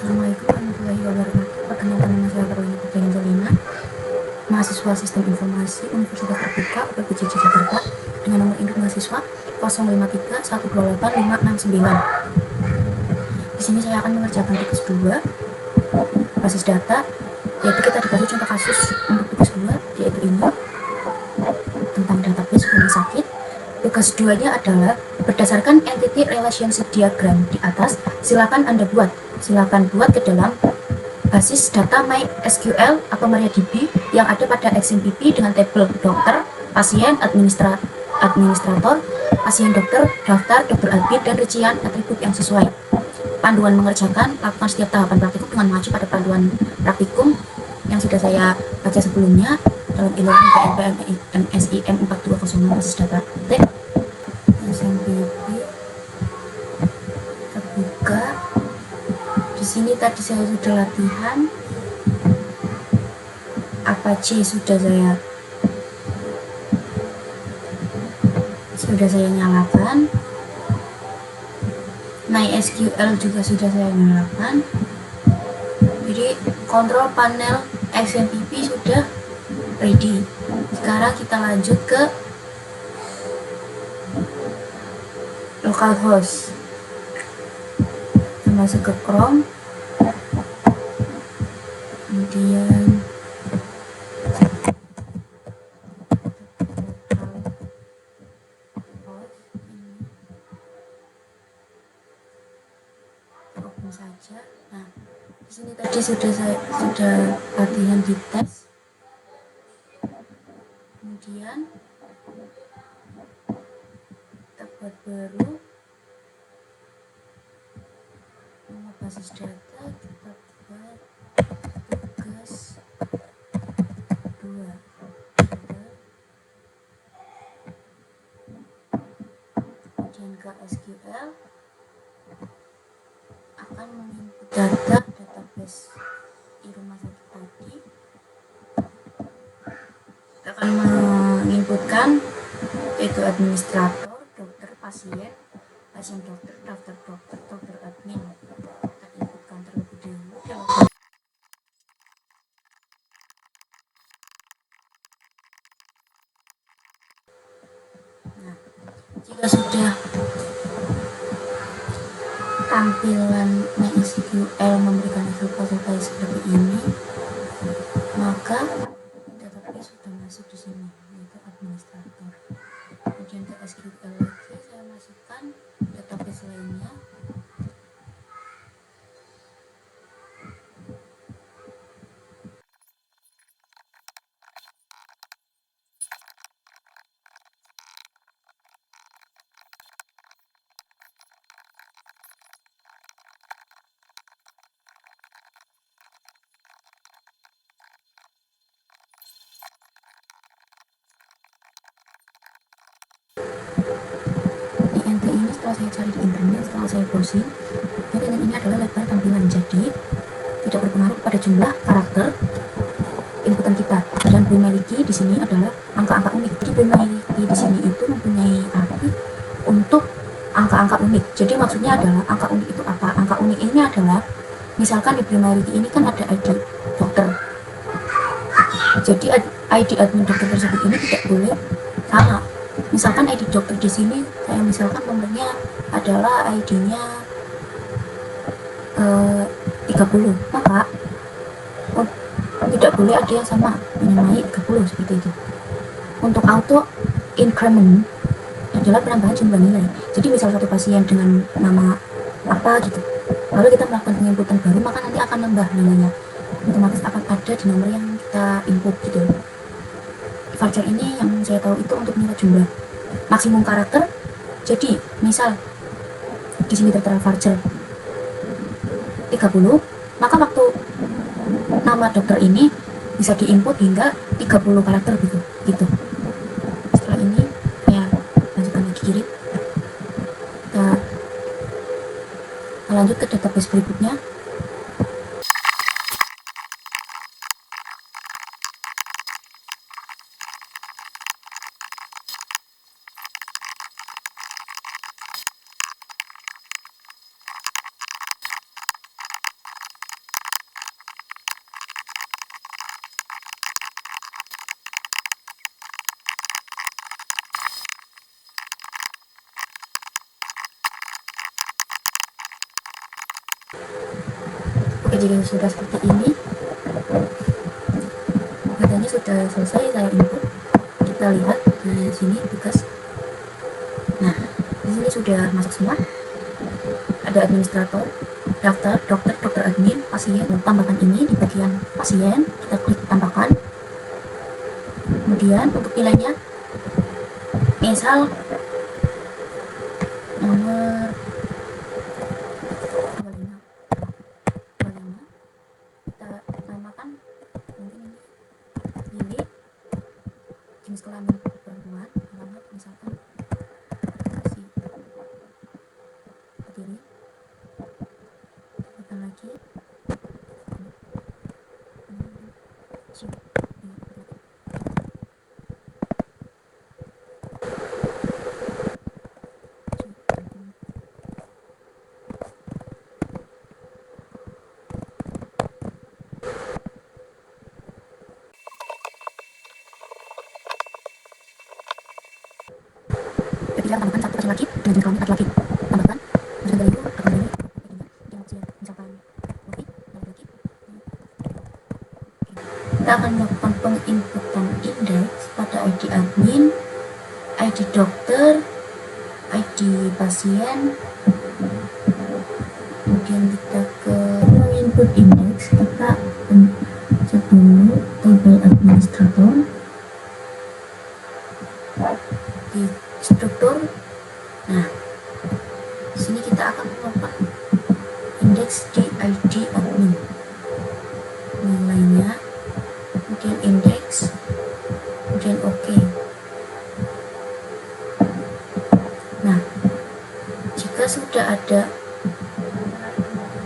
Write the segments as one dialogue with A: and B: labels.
A: Assalamualaikum warahmatullahi wabarakatuh. Perkenalkan nama saya Karolina Putri Angelina, mahasiswa Sistem Informasi Universitas Terbuka UPJ Jakarta dengan nomor induk mahasiswa 053128569. Di sini saya akan mengerjakan tugas 2 basis data, yaitu kita dikasih contoh kasus untuk tugas 2, yaitu ini tentang database rumah sakit. Tugas 2-nya adalah berdasarkan entity relationship diagram di atas, silakan buat ke dalam basis data MySQL atau MariaDB yang ada pada XMPP dengan tabel dokter, pasien, administrator, pasien dokter, daftar, dokter admin, dan rincian atribut yang sesuai. Panduan mengerjakan, lakukan setiap tahapan praktikum dengan mengacu pada panduan praktikum yang sudah saya baca sebelumnya dalam e-learning PNPM NSIM 4206 basis data XMPP terbuka. Di sini tadi saya sudah latihan, Apache sudah saya nyalakan, MySQL juga sudah saya nyalakan. Jadi kontrol panel XMPP sudah ready. Sekarang kita lanjut ke localhost. Kita masuk ke Chrome, kemudian open saja. Nah, di sini tadi sudah latihan di tes. Kemudian kita buat baru nama basis data, kita buat tugas 2. Kemudian ke SQL akan menginput database di rumah sakit tadi. Kita akan menginputkan yaitu administrator, dokter, pasien dokter, daftar dokter, dokter admin. Kita inputkan terlebih dahulu. Nah, jika sudah tampilan MySQL memberikan resultat seperti ini, maka database sudah masuk di sini, yaitu administrator. Kemudian ke SQL lagi saya masukkan database lainnya. INT ini setelah saya cari di internet, setelah saya browsing, jadi ini adalah lebar tampilan, jadi tidak berpengaruh pada jumlah karakter inputan kita. Dan primary-key di sini adalah angka-angka unik. Jadi primary-key di sini itu mempunyai arti untuk angka-angka unik. Jadi maksudnya adalah angka unik itu apa? Angka unik ini adalah, misalkan di primary-key ini kan ada ID dokter. Jadi ID admin dokter tersebut ini tidak boleh sama. Misalkan ID dokter di sini, saya misalkan nomornya adalah ID-nya 30, maka tidak boleh ada yang sama menyamai 30 seperti itu. Untuk auto increment adalah penambahan jumlah nilai. Jadi misal satu pasien dengan nama apa gitu, lalu kita melakukan penginputan baru, maka nanti akan nambah nilainya, otomatis akan ada di nomor yang kita input gitu. Varchar ini yang saya tahu itu untuk menilai jumlah maksimum karakter. Jadi misal di sini tertera varchar 30, maka waktu nama dokter ini bisa diinput hingga 30 karakter gitu. Setelah ini ya lanjutkan lagi kiri. Kita lanjut ke database berikutnya. Oke, jika sudah seperti ini, katanya sudah selesai saya input. Kita lihat di sini tugas. Nah, di sini sudah masuk semua. Ada administrator, daftar, dokter admin, pasien. Tambahkan ini di bagian pasien, kita klik tambahkan. Kemudian untuk nilainya, misal nomor 25, kita tambahkan mungkin ini jenis kelamin perempuan, alamat misalkan si berdiri, tambahkan lagi si ketika tambahkan satu laki-laki dengan jenis kelamin laki-laki, tambahkan misalkan dari itu akan dari misalkan laki-laki. Kita akan melakukan penginputan indeks pada ID admin, ID dokter, ID pasien. Kemudian kita ke input indeks, kita cek dulu tabel administrator di struktur. Nah, di sini kita akan melakukan indeks di ID admin, nilainya, kemudian indeks, kemudian OK. Nah, jika sudah ada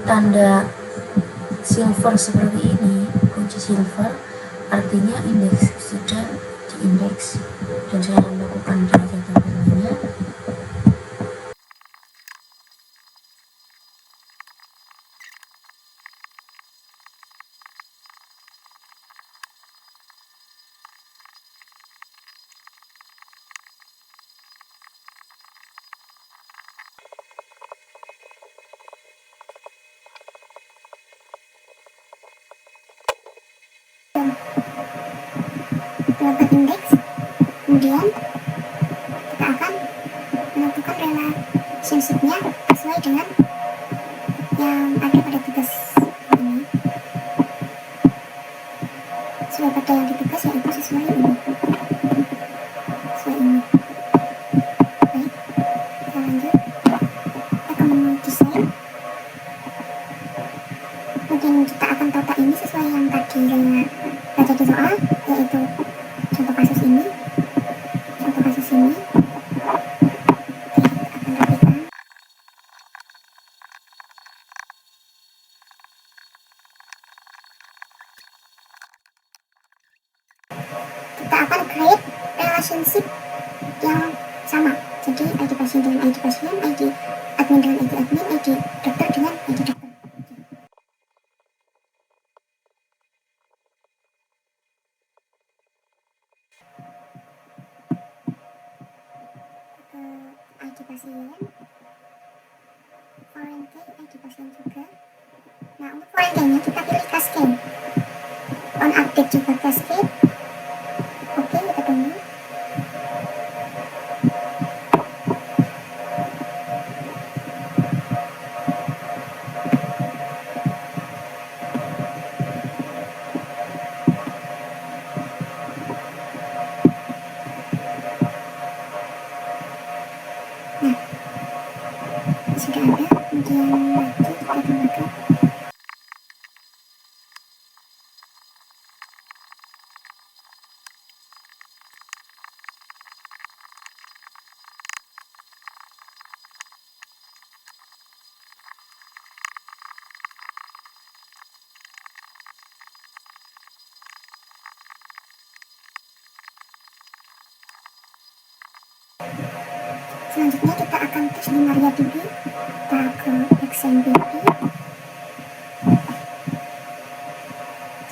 A: tanda silver seperti ini, kunci silver, artinya indeks sudah diindeks. Dan saya akan melakukan data lainnya. Melakukan indeks, kemudian kita akan menentukan relationship-nya sesuai dengan yang ada pada tugas ini, sesuai pada yang ditugas, yaitu sesuai ini, sesuai ini. Baik, kita lanjut, kita ke menu desain. Kemudian kita akan tata ini sesuai yang tadi baca di soal, yaitu contoh kasus ini, contoh kasus ini. Kita akan create relationship yang sama, jadi ID pasien dengan ID pasien, ID admin dengan ID admin, ID dokter dengan ID dokter. Ke ID pasien, foreign key ID pasien juga. Nah, untuk foreign key-nya kita pilih cascade, on update juga cascade. Oke, kita tunggu. Nah, sudah ada, kemudian lagi kita tambahkan. Selanjutnya kita akan tes di MariaDB, kita ke XMPP,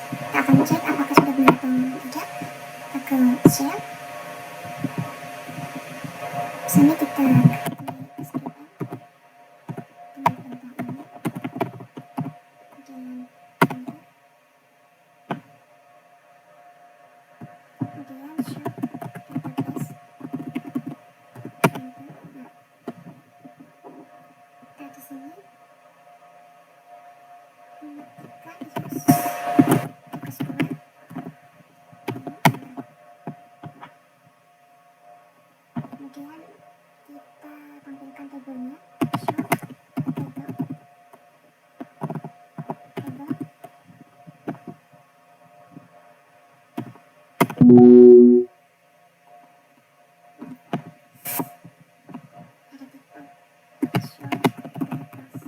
A: kita akan cek apakah sudah benar atau tidak. Kita ke share, sini kita pilih SQL dengan perintah ini, kemudian
B: Kemudian kita tampilkan tabelnya. Show table. Ada tipe show tables.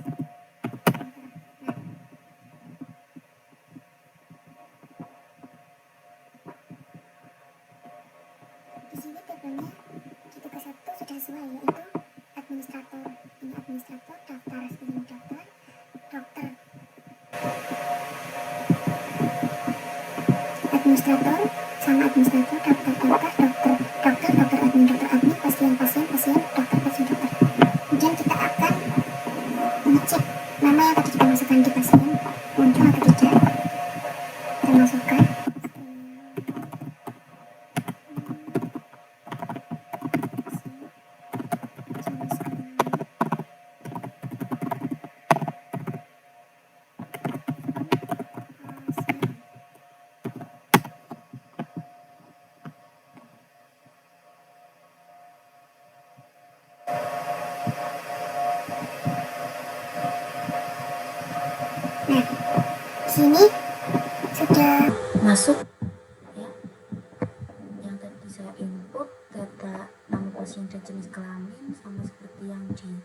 B: Di sini tabelnya kita ke satu sudah sesuai, yaitu administrator. Ini administrator, daftar, ini daftar, dokter. Administrator sama administrator, daftar, dokter admin, pasien, dokter. Kemudian kita akan mengecek nama yang tadi kita masukkan di pasien muncul atau tidak. Kita masukkan. Nah, sini sudah
A: masuk ya. Yang tadi saya input data nama pasien dan jenis kelamin sama seperti yang di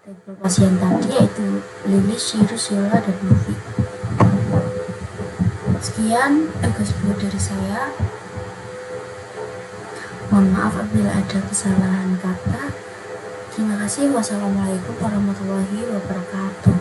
A: tabel pasien tadi, yaitu Lilis, Sirus, Yola, dan Novi. Sekian tugas buat dari saya. Mohon maaf apabila ada kesalahan kata. Terima kasih. Wassalamualaikum warahmatullahi wabarakatuh.